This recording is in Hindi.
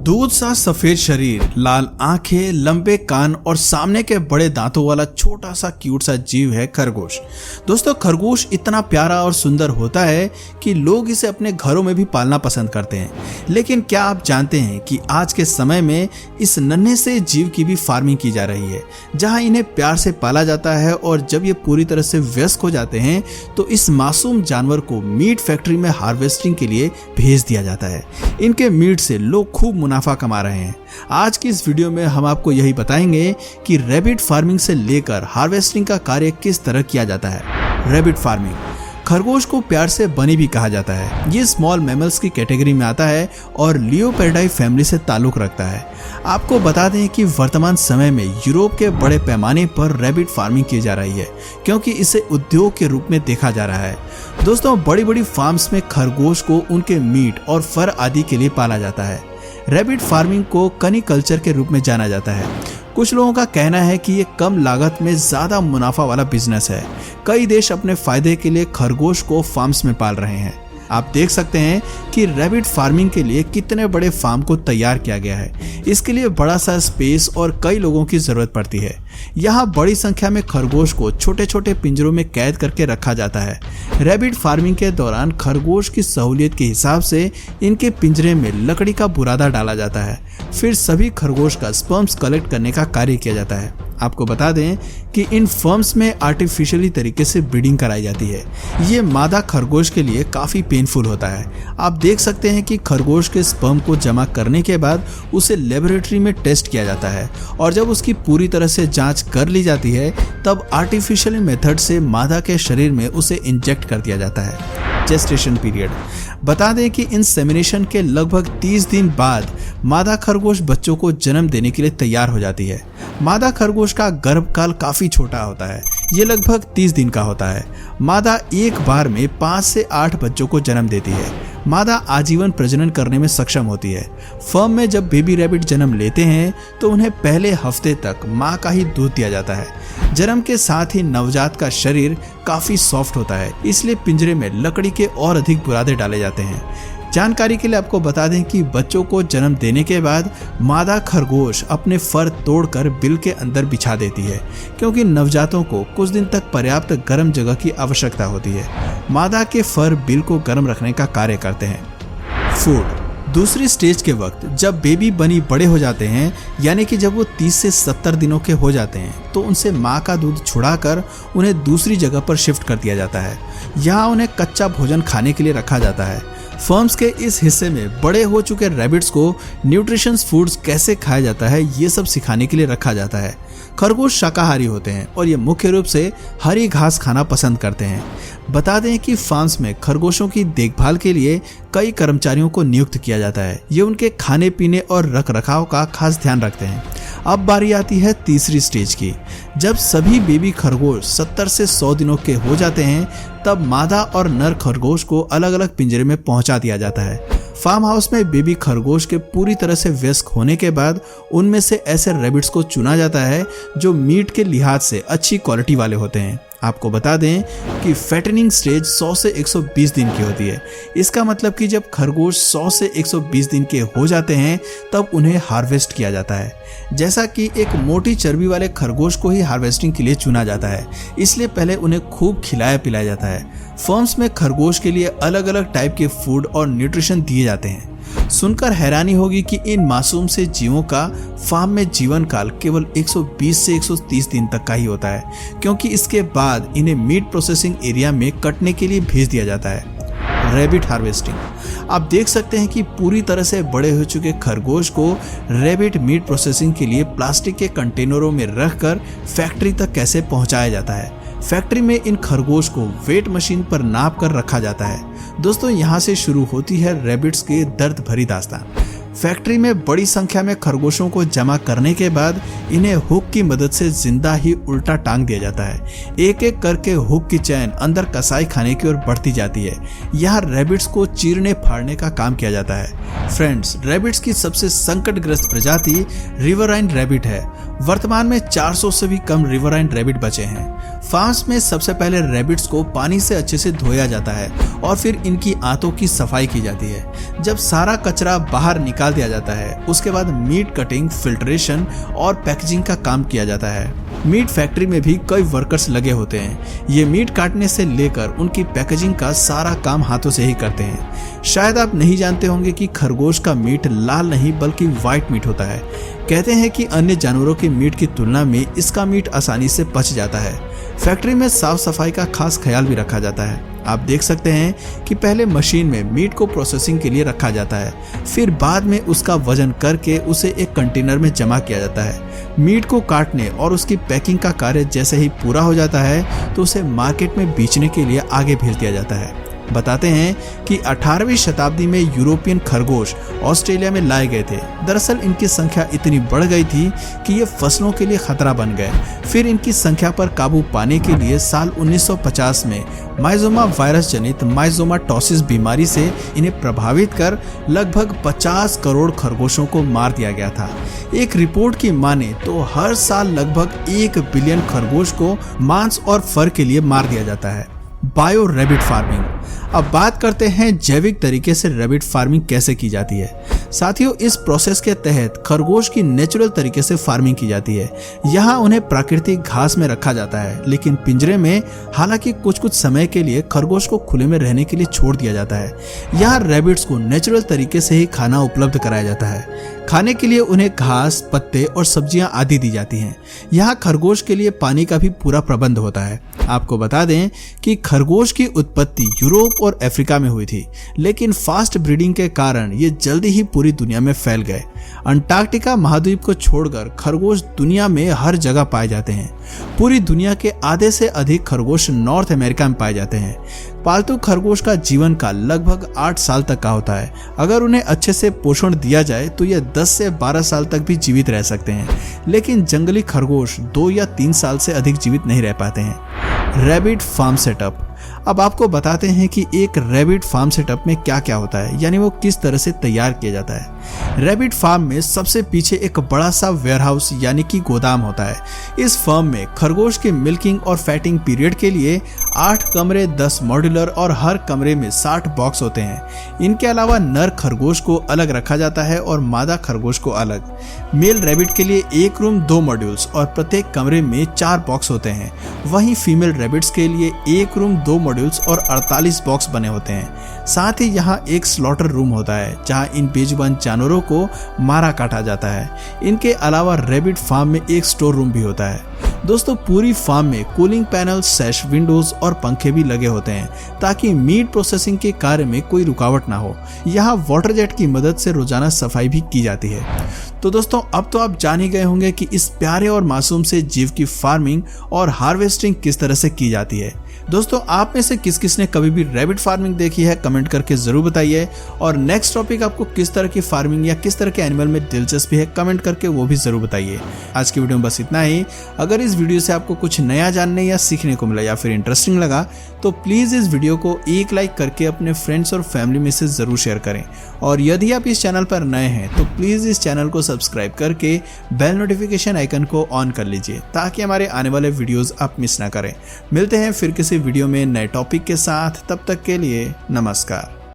दूध सा सफेद शरीर, लाल आंखें, लंबे कान और सामने के बड़े दांतों वाला छोटा सा क्यूट सा जीव है खरगोश। दोस्तों, खरगोश इतना प्यारा और सुंदर होता है कि लोग इसे अपने घरों में भी पालना पसंद करते हैं। लेकिन क्या आप जानते हैं कि आज के समय में इस नन्हे से जीव की भी फार्मिंग की जा रही है, जहां इन्हें प्यार से पाला जाता है और जब ये पूरी तरह से वयस्क हो जाते हैं तो इस मासूम जानवर को मीट फैक्ट्री में हार्वेस्टिंग के लिए भेज दिया जाता है। इनके मीट से लोग खूब मुनाफा कमा रहे हैं। आज की इस वीडियो में हम आपको यही बताएंगे कि रैबिट फार्मिंग से लेकर हार्वेस्टिंग का कार्य किस तरह किया जाता है। रैबिट फार्मिंग, खरगोश को प्यार से बनी भी कहा जाता है। ये स्मॉल मैमल्स की कैटेगरी में आता है और लियोपेर्डाई फैमिली से ताल्लुक रखता है। आपको बता दें कि वर्तमान समय में यूरोप के बड़े पैमाने पर रैबिट फार्मिंग की जा रही है, क्योंकि इसे उद्योग के रूप में देखा जा रहा है। दोस्तों, बड़ी बड़ी फार्म्स में खरगोश को उनके मीट और फर आदि के लिए पाला जाता है। रैबिट फार्मिंग को कनी कल्चर के रूप में जाना जाता है। कुछ लोगों का कहना है कि ये कम लागत में ज्यादा मुनाफा वाला बिजनेस है। कई देश अपने फायदे के लिए खरगोश को फार्म्स में पाल रहे हैं। आप देख सकते हैं कि रैबिट फार्मिंग के लिए कितने बड़े फार्म को तैयार किया गया है। इसके लिए बड़ा सा स्पेस और कई लोगों की जरूरत पड़ती है। यहाँ बड़ी संख्या में खरगोश को छोटे छोटे पिंजरों में कैद करके रखा जाता है। रैबिट फार्मिंग के दौरान खरगोश की सहूलियत के हिसाब से इनके पिंजरे में लकड़ी का बुरादा डाला जाता है। फिर सभी खरगोश का स्पर्म्स कलेक्ट करने का कार्य किया जाता है। आपको बता दें कि इन फर्म्स में आर्टिफिशियली तरीके से ब्रीडिंग कराई जाती है। ये मादा खरगोश के लिए काफ़ी पेनफुल होता है। आप देख सकते हैं कि खरगोश के स्पर्म को जमा करने के बाद उसे लेबोरेटरी में टेस्ट किया जाता है और जब उसकी पूरी तरह से जांच कर ली जाती है तब आर्टिफिशियल मेथड से मादा के शरीर में उसे इंजेक्ट कर दिया जाता है। जेस्टेशन पीरियड, बता दें कि इंसेमिनेशन के लगभग 30 दिन बाद मादा खरगोश बच्चों को जन्म देने के लिए तैयार हो जाती है। मादा खरगोश का गर्भकाल काफी छोटा होता है, ये लगभग 30 दिन का होता है। मादा एक बार में 5 से 8 बच्चों को जन्म देती है। मादा आजीवन प्रजनन करने में सक्षम होती है। फर्म में जब बेबी रैबिट जन्म लेते हैं तो उन्हें पहले हफ्ते तक मां का ही दूध दिया जाता है। जन्म के साथ ही नवजात का शरीर काफी सॉफ्ट होता है, इसलिए पिंजरे में लकड़ी के और अधिक बुरादे डाले जाते हैं। जानकारी के लिए आपको बता दें कि बच्चों को जन्म देने के बाद मादा खरगोश अपने फर तोड़कर बिल के अंदर बिछा देती है, क्योंकि नवजातों को कुछ दिन तक पर्याप्त गर्म जगह की आवश्यकता होती है। मादा के फर बिल को गर्म रखने का कार्य करते हैं। फूड, दूसरी स्टेज के वक्त जब बेबी बनी बड़े हो जाते हैं, यानी कि जब वो 30 से 70 दिनों के हो जाते हैं, तो उनसे माँ का दूध छुड़ाकर उन्हें दूसरी जगह पर शिफ्ट कर दिया जाता है। यहाँ उन्हें कच्चा भोजन खाने के लिए रखा जाता है। फर्म्स के इस हिस्से में बड़े हो चुके रैबिट्स को न्यूट्रिशंस फूड्स कैसे खाया जाता है ये सब सिखाने के लिए रखा जाता है। खरगोश शाकाहारी होते हैं और ये मुख्य रूप से हरी घास खाना पसंद करते हैं। बता दें कि फार्म्स में खरगोशों की देखभाल के लिए कई कर्मचारियों को नियुक्त किया जाता है। ये उनके खाने पीने और रखरखाव का खास ध्यान रखते हैं। अब बारी आती है तीसरी स्टेज की। जब सभी बेबी खरगोश 70 से 100 दिनों के हो जाते हैं तब मादा और नर खरगोश को अलग अलग पिंजरे में पहुंचा दिया जाता है। फार्म हाउस में बेबी खरगोश के पूरी तरह से वयस्क होने के बाद उनमें से ऐसे रैबिट्स को चुना जाता है जो मीट के लिहाज से अच्छी क्वालिटी वाले होते हैं। आपको बता दें कि फैटनिंग स्टेज 100 से 120 दिन की होती है। इसका मतलब कि जब खरगोश 100 से 120 दिन के हो जाते हैं तब उन्हें हार्वेस्ट किया जाता है। जैसा कि एक मोटी चर्बी वाले खरगोश को ही हार्वेस्टिंग के लिए चुना जाता है, इसलिए पहले उन्हें खूब खिलाया पिलाया जाता है। फर्म्स में खरगोश के लिए अलग अलग टाइप के फूड और न्यूट्रिशन दिए जाते हैं। सुनकर हैरानी होगी कि इन मासूम से जीवों का फार्म में जीवन काल केवल 120 से 130 दिन तक का ही होता है, क्योंकि इसके बाद इन्हें मीट प्रोसेसिंग एरिया में कटने के लिए भेज दिया जाता है। रैबिट हार्वेस्टिंग, आप देख सकते हैं कि पूरी तरह से बड़े हो चुके खरगोश को रैबिट मीट प्रोसेसिंग के लिए प्लास्टिक के कंटेनरों में रखकर फैक्ट्री तक कैसे पहुंचाया जाता है। फैक्ट्री में इन खरगोश को वेट मशीन पर नाप कर रखा जाता है। दोस्तों, यहाँ से शुरू होती है रैबिट्स के दर्द भरी दास्तान। फैक्ट्री में बड़ी संख्या में खरगोशों को जमा करने के बाद इन्हें हुक की मदद से जिंदा ही उल्टा टांग दिया जाता है। एक एक करके हुक की चैन अंदर कसाई खाने की ओर बढ़ती जाती है। यहाँ रैबिट्स को चीरने फाड़ने का काम किया जाता है। फ्रेंड्स, रैबिट्स की सबसे संकटग्रस्त प्रजाति रिवराइन रैबिट है। वर्तमान में 400 से भी कम रिवराइन रैबिट बचे हैं। फार्म्स में सबसे पहले रैबिट्स को पानी से अच्छे से धोया जाता है और फिर इनकी आंतों की सफाई की जाती है। जब सारा कचरा बाहर निकाल दिया जाता है उसके बाद मीट कटिंग, फिल्ट्रेशन और पैकेजिंग का काम किया जाता है। मीट फैक्ट्री में भी कई वर्कर्स लगे होते हैं। ये मीट काटने से लेकर उनकी पैकेजिंग का सारा काम हाथों से ही करते हैं। शायद आप नहीं जानते होंगे कि खरगोश का मीट लाल नहीं बल्कि व्हाइट मीट होता है। कहते हैं कि अन्य जानवरों के मीट की तुलना में इसका मीट आसानी से पच जाता है। फैक्ट्री में साफ सफाई का खास ख्याल भी रखा जाता है। आप देख सकते हैं कि पहले मशीन में मीट को प्रोसेसिंग के लिए रखा जाता है, फिर बाद में उसका वजन करके उसे एक कंटेनर में जमा किया जाता है। मीट को काटने और उसकी पैकिंग का कार्य जैसे ही पूरा हो जाता है तो उसे मार्केट में बेचने के लिए आगे भेज दिया जाता है। बताते हैं कि 18वीं शताब्दी में यूरोपियन खरगोश ऑस्ट्रेलिया में लाए गए थे। दरअसल इनकी संख्या इतनी बढ़ गई थी कि ये फसलों के लिए खतरा बन गए। फिर इनकी संख्या पर काबू पाने के लिए साल 1950 में माइजोमा वायरस जनित माइजोमाटोसिस बीमारी से इन्हें प्रभावित कर लगभग 50 करोड़ खरगोशों को मार दिया गया था। एक रिपोर्ट की माने तो हर साल लगभग 1 बिलियन खरगोश को मांस और फर के लिए मार दिया जाता है। Bio rabbit farming. अब बात करते हैं जैविक तरीके से रैबिट फार्मिंग कैसे की जाती है। साथियों, इस प्रोसेस के तहत खरगोश की नेचुरल तरीके से फार्मिंग की जाती है। यहाँ उन्हें प्राकृतिक घास में रखा जाता है, लेकिन पिंजरे में। हालांकि कुछ कुछ समय के लिए खरगोश को खुले में रहने के लिए छोड़ दिया जाता है। यहाँ रैबिट्स को नेचुरल तरीके से ही खाना उपलब्ध कराया जाता है। खाने के लिए उन्हें घास, पत्ते और सब्जियां आदि दी जाती हैं। यहाँ खरगोश के लिए पानी का भी पूरा प्रबंध होता है। आपको बता दें कि खरगोश की उत्पत्ति यूरोप और अफ्रीका में हुई थी, लेकिन फास्ट ब्रीडिंग के कारण ये जल्दी ही पूरी दुनिया में फैल गए। अंटार्कटिका महाद्वीप को छोड़कर खरगोश दुनिया में हर जगह पाए जाते हैं। पूरी दुनिया के आधे से अधिक खरगोश नॉर्थ अमेरिका में पाए जाते हैं। पालतू खरगोश का जीवन काल लगभग 8 साल तक का होता है। अगर उन्हें अच्छे से पोषण दिया जाए तो ये 10 से 12 साल तक भी जीवित रह सकते हैं, लेकिन जंगली खरगोश 2 या 3 साल से अधिक जीवित नहीं रह पाते हैं। Rabbit farm setup. अब आपको बताते हैं कि एक रैबिट फार्म सेटअप में क्या क्या होता है, यानी वो किस तरह से तैयार किया जाता है। रैबिट फार्म में सबसे पीछे एक बड़ा सा वेयरहाउस यानी कि गोदाम होता है। इस फर्म में खरगोश के मिल्किंग और फैटिंग पीरियड के लिए 8 कमरे, 10 मॉड्यूलर और हर कमरे में 60 बॉक्स होते हैं। इनके अलावा नर खरगोश को अलग रखा जाता है और मादा खरगोश को अलग। मेल रैबिट के लिए 1 रूम, 2 मॉड्यूल्स और प्रत्येक कमरे में 4 बॉक्स होते हैं। वहीं फीमेल रैबिट्स के लिए 1 रूम, 2 मॉड्यूल्स और 48 बॉक्स बने होते हैं। साथ ही यहाँ एक स्लॉटर रूम होता है जहाँ इन बेजुबान जानवरों को मारा काटा जाता है। इनके अलावा रैबिट फार्म में एक स्टोर रूम भी होता है। दोस्तों, पूरी फार्म में कूलिंग पैनल, सैश, विंडोज और पंखे भी लगे होते हैं ताकि मीट प्रोसेसिंग के कार्य में कोई रुकावट ना हो। यहाँ वाटर जेट की मदद से रोजाना सफाई भी की जाती है। तो दोस्तों, अब तो आप जान ही गए होंगे कि इस प्यारे और मासूम से जीव की फार्मिंग और हार्वेस्टिंग किस तरह से की जाती है। दोस्तों, आप में से किस किस ने कभी भी रैबिट फार्मिंग देखी है, कमेंट करके जरूर बताइए। और नेक्स्ट टॉपिक आपको किस तरह की फार्मिंग या किस तरह के एनिमल में दिलचस्पी है, कमेंट करके वो भी जरूर बताइए। आज की वीडियो में बस इतना ही। अगर इस वीडियो से आपको कुछ नया जानने या सीखने को मिला या फिर इंटरेस्टिंग लगा तो प्लीज इस वीडियो को एक लाइक करके अपने फ्रेंड्स और फैमिली में से जरूर शेयर करें। और यदि आप इस चैनल पर नए हैं तो प्लीज इस चैनल को सब्सक्राइब करके बेल नोटिफिकेशन आइकन को ऑन कर लीजिए ताकि हमारे आने वाले वीडियोस आप मिस ना करें। मिलते हैं फिर किसी वीडियो में नए टॉपिक के साथ, तब तक के लिए नमस्कार।